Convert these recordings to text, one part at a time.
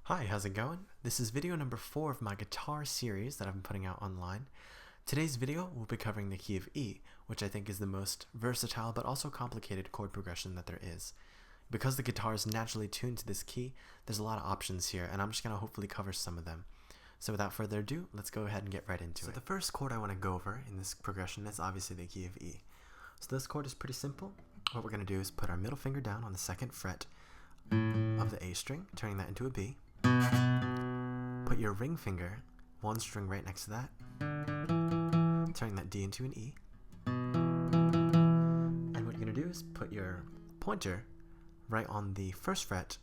Hi, how's it going? This is video number 4 of my guitar series that I've been putting out online. Today's video will be covering the key of E, which I think is the most versatile but also complicated chord progression that there is. Because the guitar is naturally tuned to this key, there's a lot of options here, and I'm just going to hopefully cover some of them. So without further ado, let's go ahead and get right into it. So the first chord I want to go over in this progression is obviously the key of E. So this chord is pretty simple. What we're going to do is put our middle finger down on the 2nd fret of the A string, turning that into a B. Put your ring finger, 1 string right next to that, turning that D into an E. And what you're going to do is put your pointer right on the 1st fret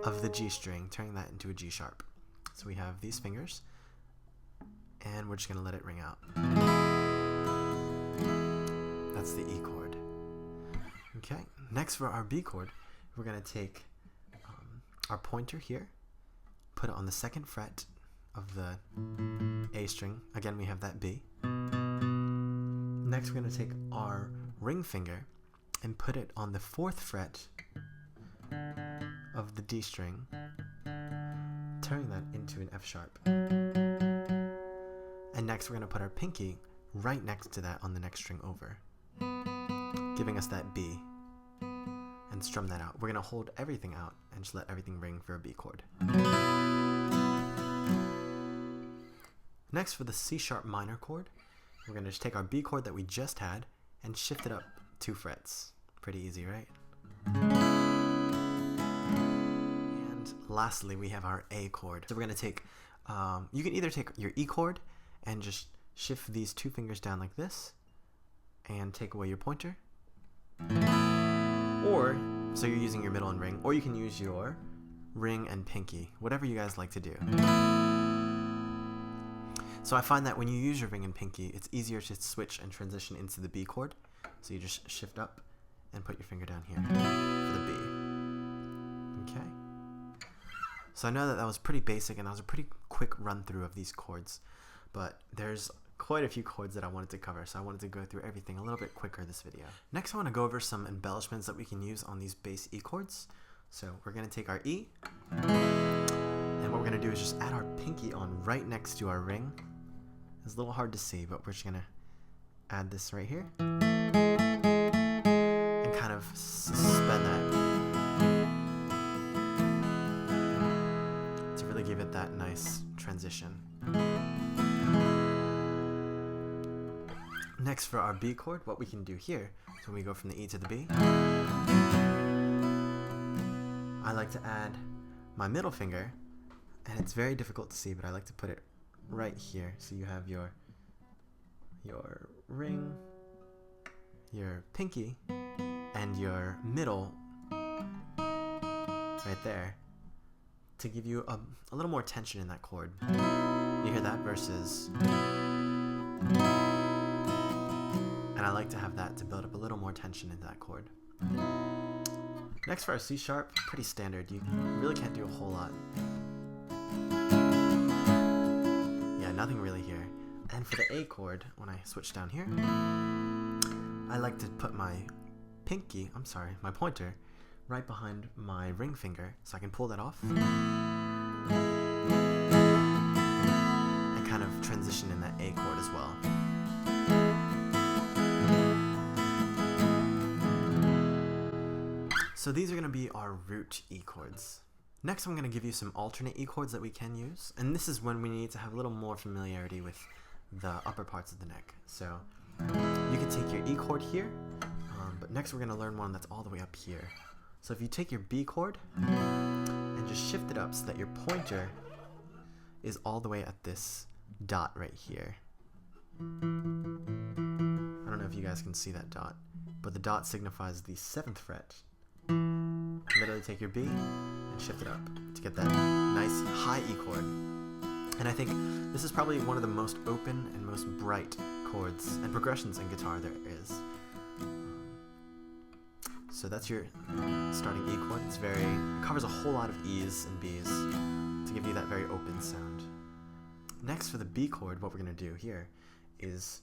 of the G string, turning that into a G sharp. So we have these fingers, and we're just going to let it ring out. That's the E chord. Okay, next for our B chord, we're going to take our pointer here, put it on the 2nd fret of the A string. Again, we have that B. Next, we're going to take our ring finger and put it on the 4th fret of the D string, turning that into an F sharp. And next, we're going to put our pinky right next to that on the next string over, giving us that B, and strum that out. We're going to hold everything out and just let everything ring for a B chord. Next, for the C sharp minor chord, we're going to just take our B chord that we just had and shift it up 2 frets. Pretty easy, right? And lastly, we have our A chord. So we're going to take, you can either take your E chord and just shift these 2 fingers down like this and take away your pointer. Or, so you're using your middle and ring, or you can use your ring and pinky, whatever you guys like to do. So I find that when you use your ring and pinky, it's easier to switch and transition into the B chord. So you just shift up and put your finger down here for the B. Okay. So I know that that was pretty basic, and that was a pretty quick run through of these chords, but there's quite a few chords that I wanted to cover, so I wanted to go through everything a little bit quicker this video. Next, I want to go over some embellishments that we can use on these bass E chords. So we're going to take our E, and what we're going to do is just add our pinky on right next to our ring. It's a little hard to see, but we're just going to add this right here and kind of suspend that to really give it that nice transition. Next, for our B chord, what we can do here is when we go from the E to the B, I like to add my middle finger, and it's very difficult to see, but I like to put it right here. So you have your ring, your pinky, and your middle right there to give you a little more tension in that chord. You hear that versus... And I like to have that to build up a little more tension in that chord. Next, for our C sharp, pretty standard. You really can't do a whole lot. Yeah, nothing really here. And for the A chord, when I switch down here, I like to put my my pointer right behind my ring finger so I can pull that off and kind of transition in that A chord as well. So these are going to be our root E chords. Next, I'm going to give you some alternate E chords that we can use, and this is when we need to have a little more familiarity with the upper parts of the neck. So you can take your E chord here, but next we're going to learn one that's all the way up here. So if you take your B chord and just shift it up so that your pointer is all the way at this dot right here. I don't know if you guys can see that dot, but the dot signifies the 7th fret. Literally take your B and shift it up to get that nice high E chord. And I think this is probably one of the most open and most bright chords and progressions in guitar there is. So that's your starting E chord. It covers a whole lot of E's and B's to give you that very open sound. Next, for the B chord, what we're going to do here is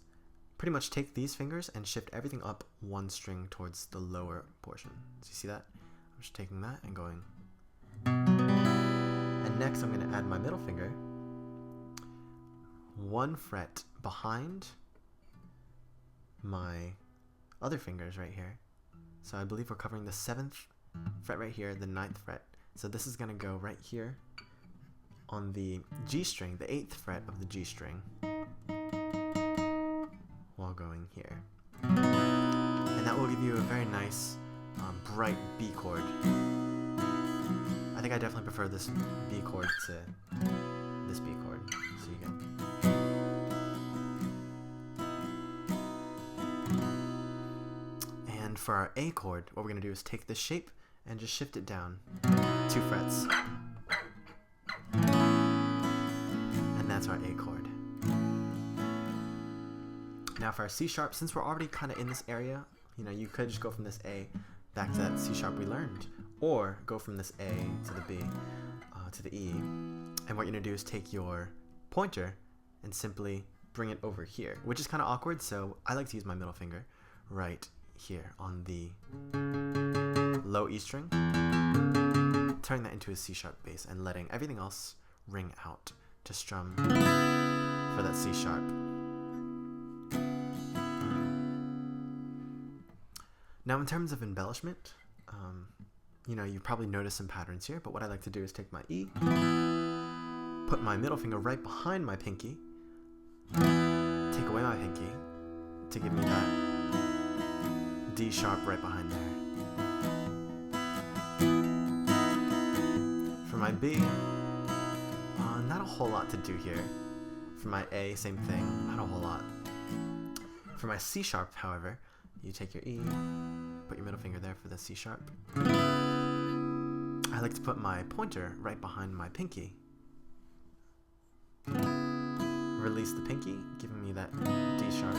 pretty much take these fingers and shift everything up 1 string towards the lower portion. So you see that? I'm just taking that and going Next, I'm going to add my middle finger 1 fret behind my other fingers right here. So I believe we're covering the 7th fret right here, the 9th fret. So this is going to go right here on the G string, the 8th fret of the G string, while going here. And that will give you a very nice, bright B chord. I think I definitely prefer this B chord to this B chord. So you get. And for our A chord, what we're going to do is take this shape and just shift it down 2 frets. And that's our A chord. Now for our C sharp, since we're already kind of in this area, you know, you could just go from this A back to that C sharp we learned, or go from this A to the B to the E. And what you're going to do is take your pointer and simply bring it over here, which is kind of awkward, so I like to use my middle finger right here on the low E string, turning that into a C sharp bass and letting everything else ring out to strum for that C sharp. Now in terms of embellishment, you know, you probably noticed some patterns here, but what I like to do is take my E, put my middle finger right behind my pinky, take away my pinky to give me that D sharp right behind there. For my B, not a whole lot to do here. For my A, same thing, not a whole lot. For my C sharp, however, you take your E, put your middle finger there for the C sharp. I like to put my pointer right behind my pinky. Release the pinky, giving me that D sharp.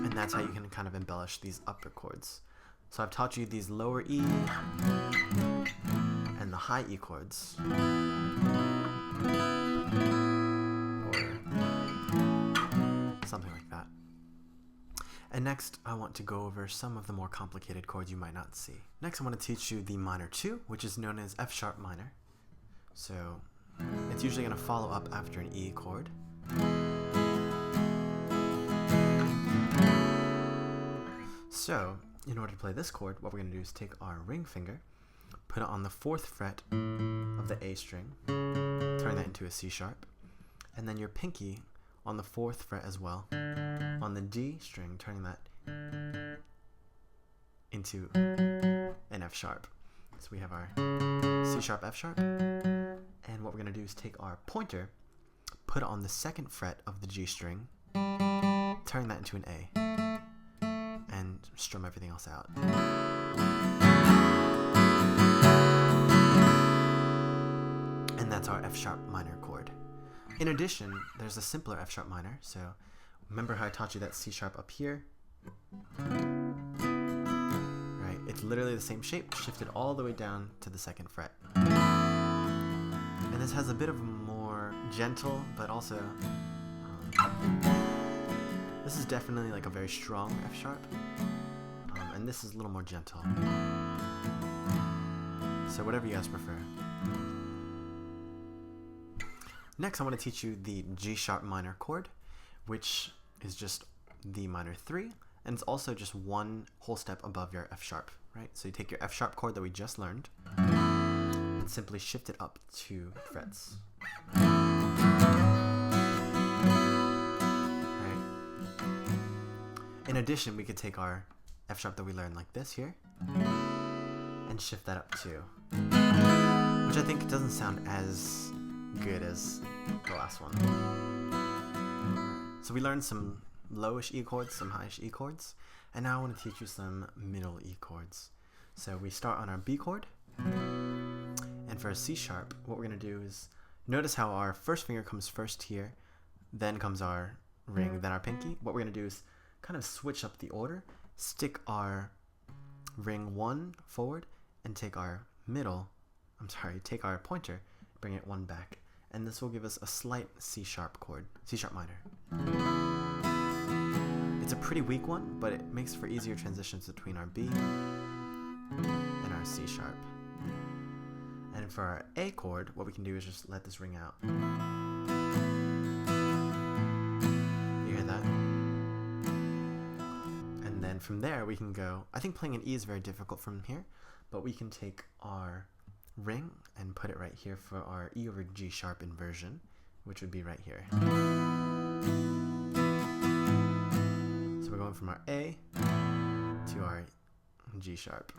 And that's how you can kind of embellish these upper chords. So I've taught you these lower E and the high E chords. Something like that. And next, I want to go over some of the more complicated chords you might not see. Next, I want to teach you the minor 2, which is known as F sharp minor. So it's usually going to follow up after an E chord. So in order to play this chord, what we're going to do is take our ring finger, put it on the 4th fret of the A string, turn that into a C sharp, and then your pinky on the 4th fret as well, on the D string, turning that into an F sharp. So we have our C sharp, F sharp, and what we're going to do is take our pointer, put it on the 2nd fret of the G string, turn that into an A, and strum everything else out. And that's our F sharp minor chord. In addition, there's a simpler F sharp minor. So remember how I taught you that C sharp up here? Right, it's literally the same shape, shifted all the way down to the 2nd fret. And this has a bit of a more gentle, but also this is definitely like a very strong F sharp, and this is a little more gentle. So whatever you guys prefer. Next, I want to teach you the G sharp minor chord, which is just the minor 3, and it's also just one whole step above your F sharp, right? So you take your F sharp chord that we just learned and simply shift it up 2 frets. Right. In addition, we could take our F sharp that we learned like this here and shift that up 2, which I think doesn't sound as good as the last one. So we learned some lowish E chords, some highish E chords, and now I want to teach you some middle E chords. So we start on our B chord, and for a C sharp, what we're going to do is notice how our first finger comes first here, then comes our ring, then our pinky. What we're going to do is kind of switch up the order, stick our ring 1 forward, and take our take our pointer, bring it 1 back, and this will give us a slight C sharp chord, C sharp minor. It's a pretty weak one, but it makes for easier transitions between our B and our C sharp. And for our A chord, what we can do is just let this ring out. You hear that? And then from there we can go, I think playing an E is very difficult from here, but we can take our ring and put it right here for our E over G sharp inversion, which would be right here. So we're going from our A to our G sharp.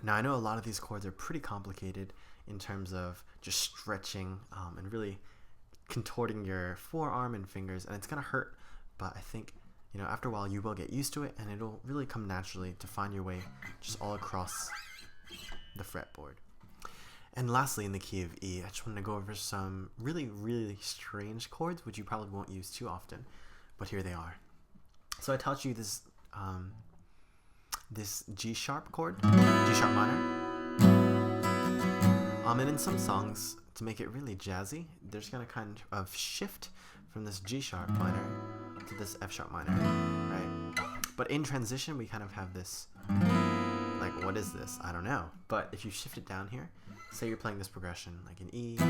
Now I know a lot of these chords are pretty complicated in terms of just stretching and really contorting your forearm and fingers, and it's gonna hurt, but I think, you know, after a while you will get used to it and it'll really come naturally to find your way just all across the fretboard. And lastly, in the key of E, I just wanted to go over some really strange chords which you probably won't use too often, but here they are. So I taught you this this G sharp chord, G sharp minor. And in some songs, to make it really jazzy, they're just gonna kind of shift from this G sharp minor to this F sharp minor, right? But in transition, we kind of have this, like, what is this? I don't know. But if you shift it down here, say you're playing this progression, like an E to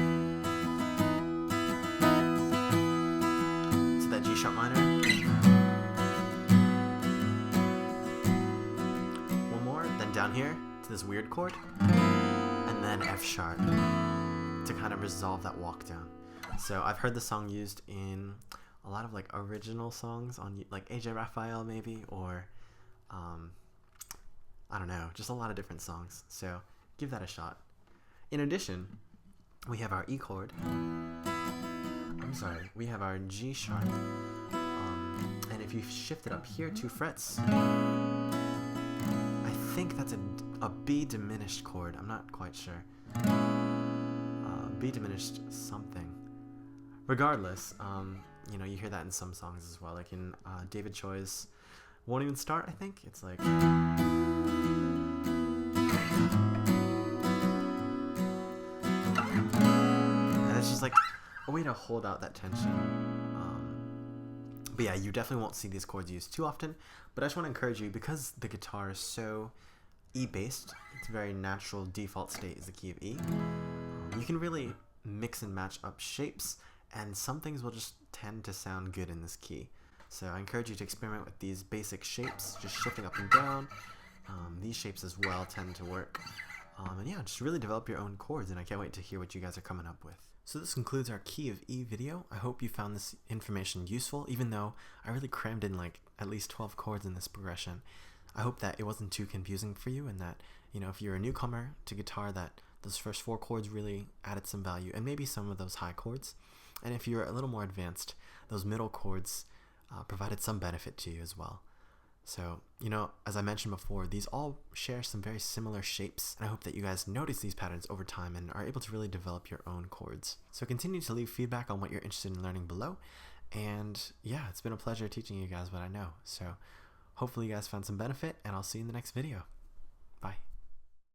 that G sharp minor. Down here to this weird chord, and then F sharp to kind of resolve that walk down. So I've heard the song used in a lot of like original songs on like AJ Raphael maybe, or I don't know, just a lot of different songs. So give that a shot. In addition, we have our E chord. We have our G sharp, and if you shift it up here 2 frets. I think that's a B diminished chord. I'm not quite sure. B diminished something. Regardless, you know, you hear that in some songs as well. Like in David Choi's Won't Even Start, I think. It's like... And it's just like a way to hold out that tension. But yeah, you definitely won't see these chords used too often, but I just want to encourage you, because the guitar is so E-based, its very natural default state is the key of E, you can really mix and match up shapes, and some things will just tend to sound good in this key. So I encourage you to experiment with these basic shapes, just shifting up and down. These shapes as well tend to work. And yeah, just really develop your own chords, and I can't wait to hear what you guys are coming up with. So this concludes our key of E video. I hope you found this information useful, even though I really crammed in like at least 12 chords in this progression. I hope that it wasn't too confusing for you, and that, you know, if you're a newcomer to guitar, that those first 4 chords really added some value, and maybe some of those high chords. And if you're a little more advanced, those middle chords provided some benefit to you as well. So, you know, as I mentioned before, these all share some very similar shapes, and I hope that you guys notice these patterns over time and are able to really develop your own chords. So continue to leave feedback on what you're interested in learning below, and yeah, it's been a pleasure teaching you guys what I know. So hopefully you guys found some benefit, and I'll see you in the next video. Bye.